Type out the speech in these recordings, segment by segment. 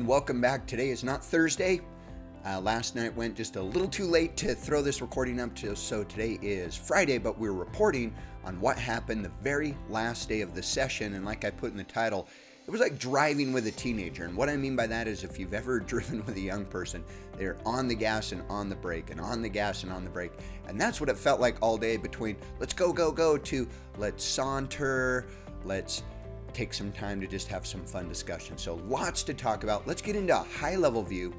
welcome back. Today is not Thursday. Last night went just a little too late to throw this recording up to, so today is Friday, but we're reporting on what happened the very last day of the session. And like I put in the title, it was like driving with a teenager. And what I mean by that is if you've ever driven with a young person, they're on the gas and on the brake and on the gas and on the brake. And that's what it felt like all day, between let's go, go, go to let's saunter, let's take some time to just have some fun discussion. So lots to talk about. Let's get into a high-level view.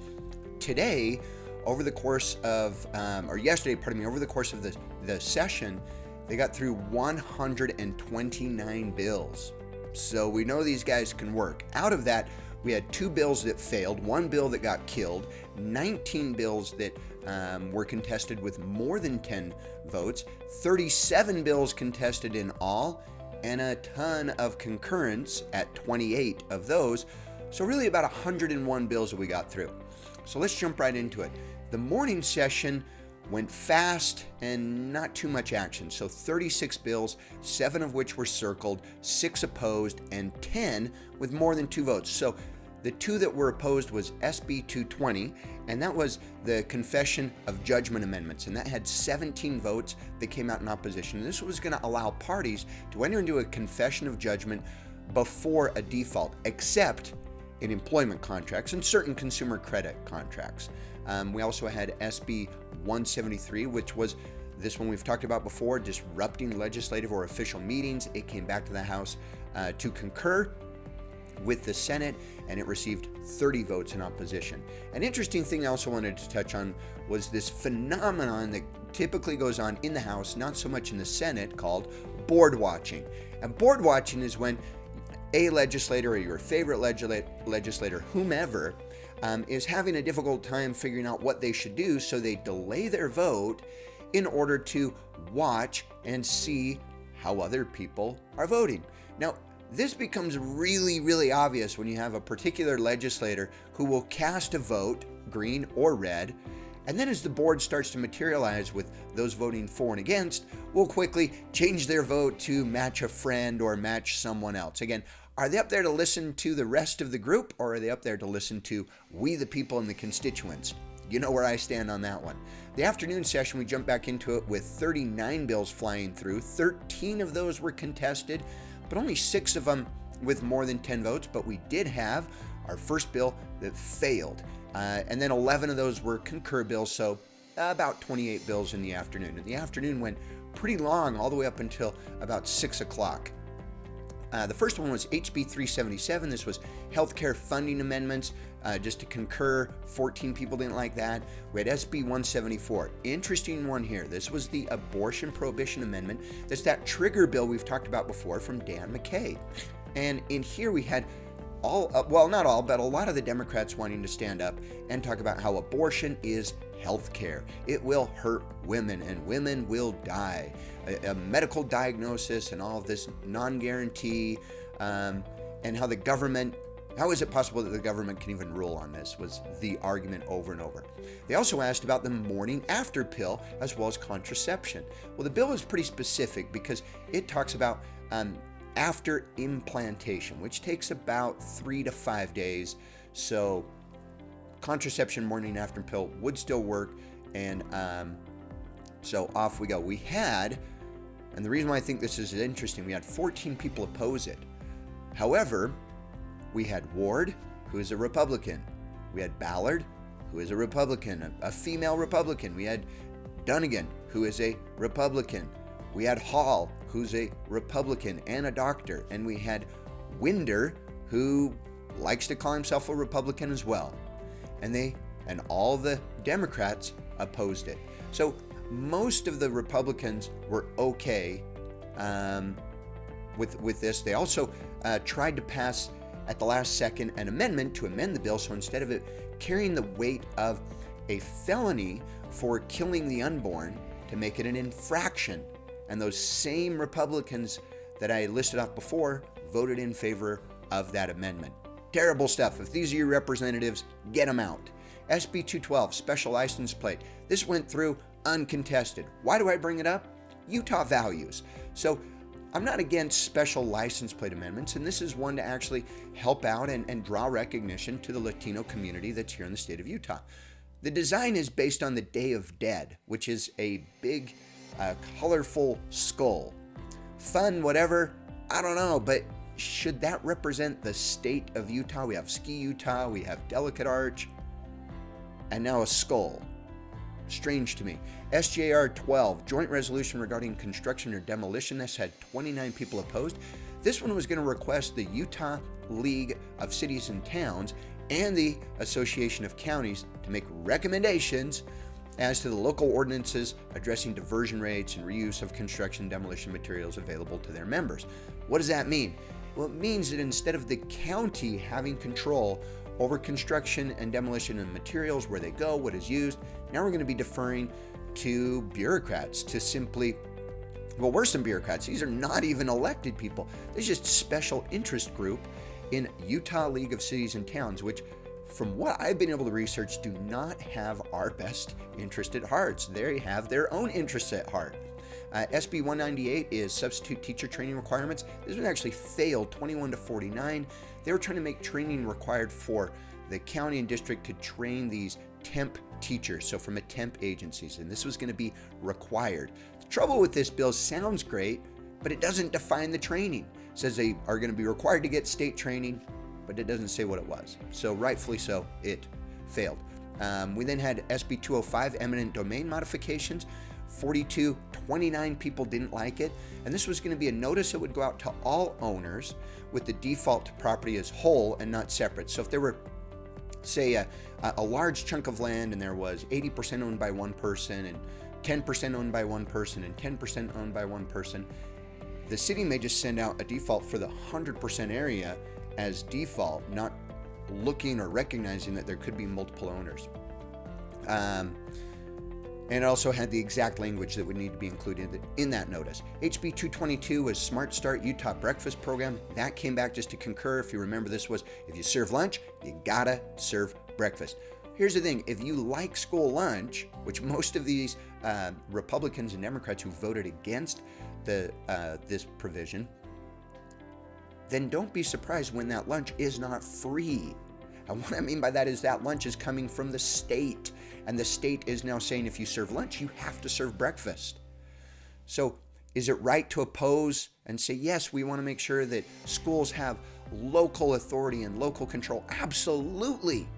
Today, over the course of, over the course of the session, they got through 129 bills. So we know these guys can work. Out of that, we had 2 bills that failed, 1 bill that got killed, 19 bills that were contested with more than 10 votes, 37 bills contested in all, and a ton of concurrence at 28 of those. So really about 101 bills that we got through. So let's jump right into it. The morning session went fast and not too much action. So 36 bills, 7 of which were circled, 6 opposed, and 10 with more than 2 votes. So the 2 that were opposed was SB 220, and that was the Confession of Judgment Amendments, and that had 17 votes that came out in opposition. And this was going to allow parties to enter into a confession of judgment before a default, except in employment contracts and certain consumer credit contracts. We also had SB 173, which was this one we've talked about before, disrupting legislative or official meetings. It came back to the House to concur with the Senate, and it received 30 votes in opposition. An interesting thing I also wanted to touch on was this phenomenon that typically goes on in the House, not so much in the Senate, called board watching. And board watching is when a legislator or your favorite legislator, whomever, is having a difficult time figuring out what they should do, so they delay their vote in order to watch and see how other people are voting. Now, this becomes really, really obvious when you have a particular legislator who will cast a vote, green or red, and then as the board starts to materialize with those voting for and against, will quickly change their vote to match a friend or match someone else. Again, are they up there to listen to the rest of the group, or are they up there to listen to we the people and the constituents? You know where I stand on that one. The afternoon session, we jumped back into it with 39 bills flying through. 13 of those were contested, but only 6 of them with more than 10 votes. But we did have our first bill that failed. And then 11 of those were concur bills, so about 28 bills in the afternoon. And the afternoon went pretty long, all the way up until about 6 o'clock. The first one was HB 377. This was healthcare funding amendments. Just to concur, 14 people didn't like that. We had SB 174. Interesting one here. This was the abortion prohibition amendment. That's that trigger bill we've talked about before from Dan McKay. And in here we had not all, but a lot of the Democrats wanting to stand up and talk about how abortion is health care. It will hurt women, and women will die. A medical diagnosis and all of this non-guarantee, and how is it possible that the government can even rule on this, was the argument over and over. They also asked about the morning after pill as well as contraception. Well, the bill is pretty specific because it talks about after implantation, which takes about 3 to 5 days. So contraception morning after pill would still work. And so off we go. We had, and the reason why I think this is interesting, we had 14 people oppose it. However, we had Ward, who is a Republican. We had Ballard, who is a Republican, a female Republican. We had Dunnigan, who is a Republican. We had Hall, who's a Republican and a doctor. And we had Winder, who likes to call himself a Republican as well. And all the Democrats opposed it. So most of the Republicans were okay with this. They also tried to pass at the last second an amendment to amend the bill, so instead of it carrying the weight of a felony for killing the unborn, to make it an infraction. And those same Republicans that I listed off before voted in favor of that amendment. Terrible stuff. If these are your representatives, get them out. SB 212, special license plate. This went through uncontested. Why do I bring it up? Utah values. So I'm not against special license plate amendments, and this is one to actually help out and draw recognition to the Latino community that's here in the state of Utah. The design is based on the Day of Dead, which is a big, colorful skull. Fun, whatever, I don't know, but should that represent the state of Utah? We have Ski Utah, we have Delicate Arch, and now a skull. Strange to me. SJR 12, Joint Resolution Regarding Construction or Demolition. This had 29 people opposed. This one was going to request the Utah League of Cities and Towns and the Association of Counties to make recommendations as to the local ordinances addressing diversion rates and reuse of construction and demolition materials available to their members. What does that mean? Well, it means that instead of the county having control over construction and demolition and materials, where they go, what is used, now we're going to be deferring to bureaucrats to simply, well, we're some bureaucrats. These are not even elected people. There's just a special interest group in Utah League of Cities and Towns, which from what I've been able to research, do not have our best interest at heart. They have their own interests at heart. SB 198 is substitute teacher training requirements. This one actually failed 21-49. They were trying to make training required for the county and district to train these temp teachers, so from a temp agencies, and this was going to be required. The trouble with this bill sounds great, but it doesn't define the training. It says they are going to be required to get state training, but it doesn't say what it was. So rightfully so, it failed. We then had SB 205, eminent domain modifications. 29 people didn't like it, and this was going to be a notice that would go out to all owners with the default to property as whole and not separate. So if there were, say, a large chunk of land and there was 80% owned by one person and 10% owned by one person and 10% owned by one person, the city may just send out a default for the 100% area as default, not looking or recognizing that there could be multiple owners. And it also had the exact language that would need to be included in that notice. HB 222 was Smart Start Utah Breakfast Program. That came back just to concur. If you remember, this was if you serve lunch, you gotta serve breakfast. Here's the thing, if you like school lunch, which most of these Republicans and Democrats who voted against this provision, then don't be surprised when that lunch is not free. And what I mean by that is that lunch is coming from the state, and the state is now saying if you serve lunch, you have to serve breakfast. So is it right to oppose and say, yes, we want to make sure that schools have local authority and local control? Absolutely.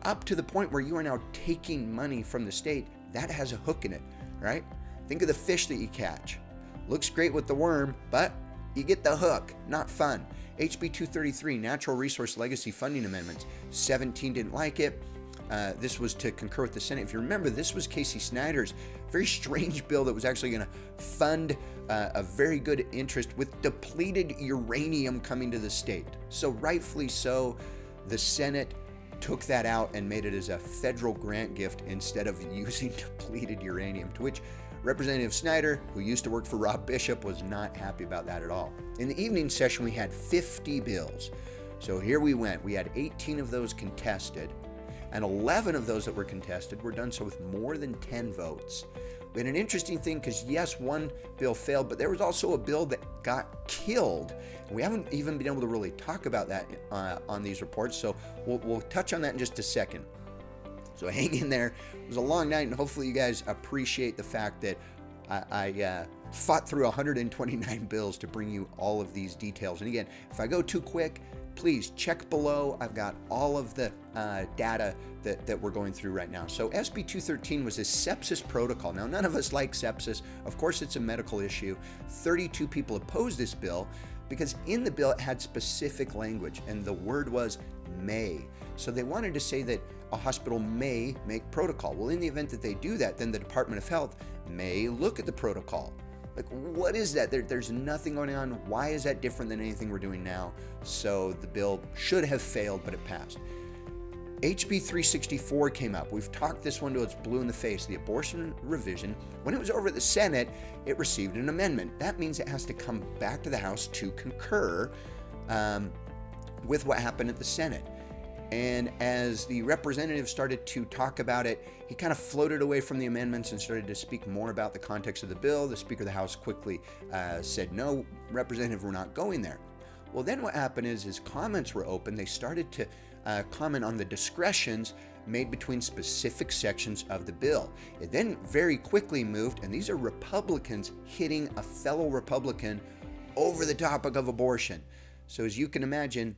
Up to the point where you are now taking money from the state, that has a hook in it, right? Think of the fish that you catch. Looks great with the worm, but you get the hook. Not fun. HB 233, Natural Resource Legacy Funding Amendments. 17 didn't like it. This was to concur with the Senate. If you remember, this was Casey Snyder's very strange bill that was actually going to fund a very good interest with depleted uranium coming to the state. So rightfully so, the Senate took that out and made it as a federal grant gift instead of using depleted uranium, to which Representative Snyder, who used to work for Rob Bishop, was not happy about that at all. In the evening session, we had 50 bills. So here we went. We had 18 of those contested, and 11 of those that were contested were done so with more than 10 votes. We had an interesting thing because, yes, one bill failed, but there was also a bill that got killed. And we haven't even been able to really talk about that on these reports, so we'll touch on that in just a second. So hang in there. It was a long night, and hopefully you guys appreciate the fact that I fought through 129 bills to bring you all of these details. And again, if I go too quick, please check below. I've got all of the data that we're going through right now. So SB 213 was a sepsis protocol. Now, none of us like sepsis. Of course, it's a medical issue. 32 people opposed this bill because in the bill it had specific language, and the word was may. So they wanted to say that a hospital may make protocol. Well, in the event that they do that, then the Department of Health may look at the protocol. Like, what is that? There's nothing going on. Why is that different than anything we're doing now? So the bill should have failed, but it passed. HB 364 came up. We've talked this one till it's blue in the face. The abortion revision, when it was over at the Senate, it received an amendment. That means it has to come back to the House to concur with what happened at the Senate. And as the representative started to talk about it, he kind of floated away from the amendments and started to speak more about the context of the bill. The Speaker of the House quickly said, no, Representative, we're not going there. Well, then what happened is his comments were open. They started to comment on the discretions made between specific sections of the bill. It then very quickly moved, and these are Republicans hitting a fellow Republican over the topic of abortion. So as you can imagine,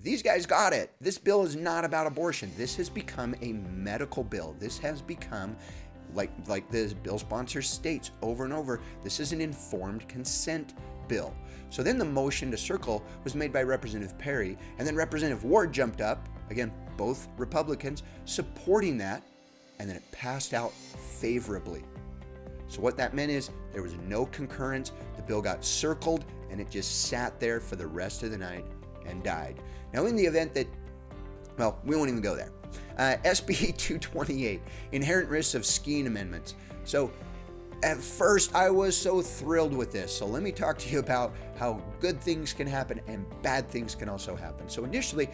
these guys got it. This bill is not about abortion. This has become a medical bill. This has become, like the bill sponsor states over and over, this is an informed consent bill. So then the motion to circle was made by Representative Perry, and then Representative Ward jumped up, again, both Republicans, supporting that, and then it passed out favorably. So what that meant is there was no concurrence, the bill got circled, and it just sat there for the rest of the night and died. Now, in the event that, well, we won't even go there. SB 228, Inherent Risks of Skiing Amendments. So at first, I was so thrilled with this. So let me talk to you about how good things can happen and bad things can also happen. So initially,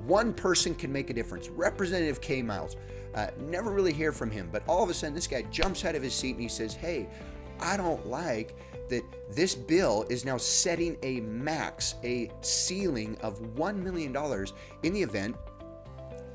one person can make a difference. Representative K. Miles, never really hear from him, but all of a sudden, this guy jumps out of his seat and he says, hey, I don't like that this bill is now setting a max, a ceiling of $1 million in the event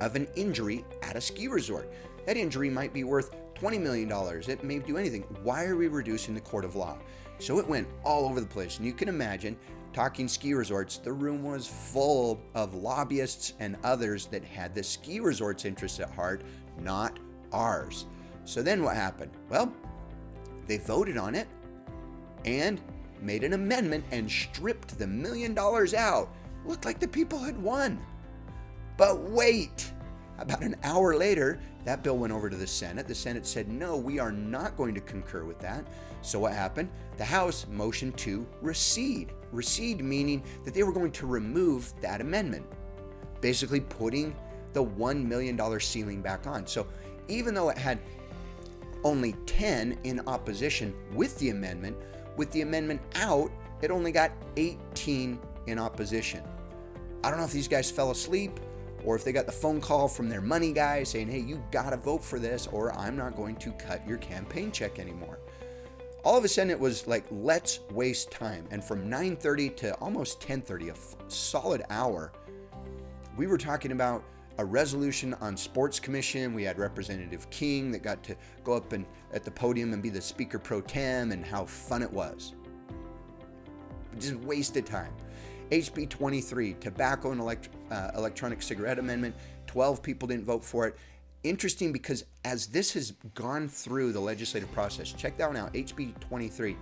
of an injury at a ski resort. That injury might be worth $20 million. It may do anything. Why are we reducing the court of law? So it went all over the place. And you can imagine, talking ski resorts, the room was full of lobbyists and others that had the ski resort's interests at heart, not ours. So then what happened? Well, they voted on it and made an amendment and stripped the $1 million out. Looked like the people had won. But wait, about an hour later, that bill went over to the Senate. The Senate said, no, we are not going to concur with that. So what happened? The House motioned to rescind. Rescind meaning that they were going to remove that amendment, basically putting the $1 million ceiling back on. So even though it had only 10 in opposition with the amendment out, it only got 18 in opposition. I don't know if these guys fell asleep or if they got the phone call from their money guy saying, hey, you gotta vote for this or I'm not going to cut your campaign check anymore. All of a sudden it was like, let's waste time. And from 9:30 to almost 10:30, a solid hour, we were talking about a resolution on sports commission. We had Representative King that got to go up and at the podium and be the speaker pro tem, and how fun it was. Just wasted time. HB 23, tobacco and electronic cigarette amendment. 12 people didn't vote for it. Interesting, because as this has gone through the legislative process, check that one out, HB 23,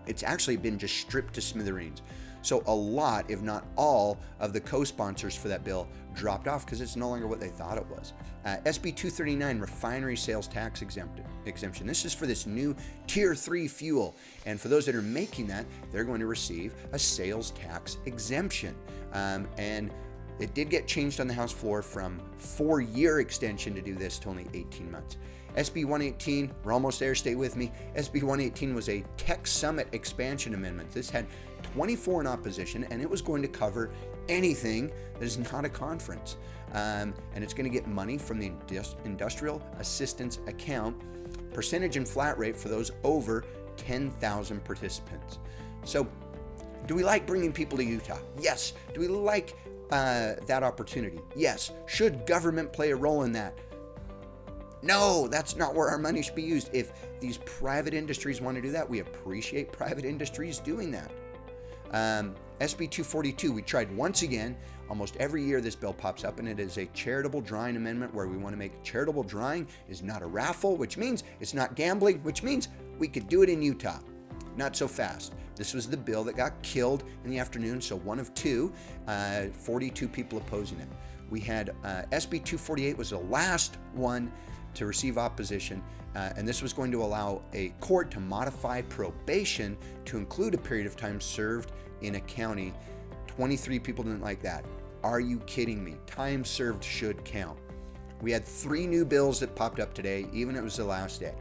it's actually been just stripped to smithereens. So a lot, if not all, of the co-sponsors for that bill dropped off because it's no longer what they thought it was. SB 239, refinery sales tax exemption. This is for this new Tier 3 fuel. And for those that are making that, they're going to receive a sales tax exemption. And it did get changed on the House floor from 4-year extension to do this to only 18 months. SB 118, we're almost there, stay with me. SB 118 was a Tech Summit expansion amendment. This had 24 in opposition, and it was going to cover anything that is not a conference. And it's going to get money from the Industrial Assistance Account, percentage and flat rate for those over 10,000 participants. So, do we like bringing people to Utah? Yes. Do we like that opportunity? Yes. Should government play a role in that? No, that's not where our money should be used. If these private industries want to do that, we appreciate private industries doing that. SB 242, we tried once again. Almost every year this bill pops up, and it is a charitable drawing amendment where we want to make charitable drawing is not a raffle, which means it's not gambling, which means we could do it in Utah. Not so fast. This was the bill that got killed in the afternoon, so one of two, 42 people opposing it. We had SB 248 was the last one to receive opposition, and this was going to allow a court to modify probation to include a period of time served in a county. 23 people didn't like that. Are you kidding me? Time served should count. We had 3 new bills that popped up today, even it was the last day.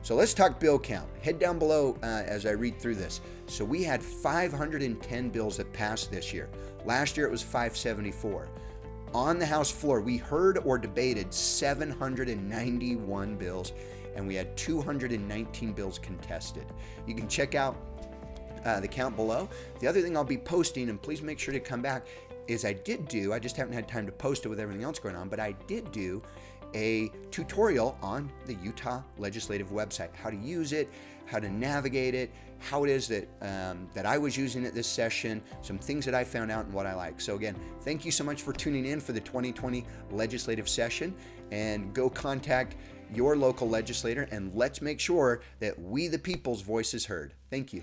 So let's talk bill count. Head down below as I read through this. So we had 510 bills that passed this year. Last year it was 574. On the House floor, we heard or debated 791 bills, and we had 219 bills contested. You can check out the count below. The other thing I'll be posting, and please make sure to come back, is I just haven't had time to post it with everything else going on, but I did do a tutorial on the Utah legislative website, how to use it, how to navigate it, how it is that I was using it this session, some things that I found out and what I like. So again, thank you so much for tuning in for the 2020 legislative session, and go contact your local legislator, and let's make sure that we the people's voice is heard. Thank you.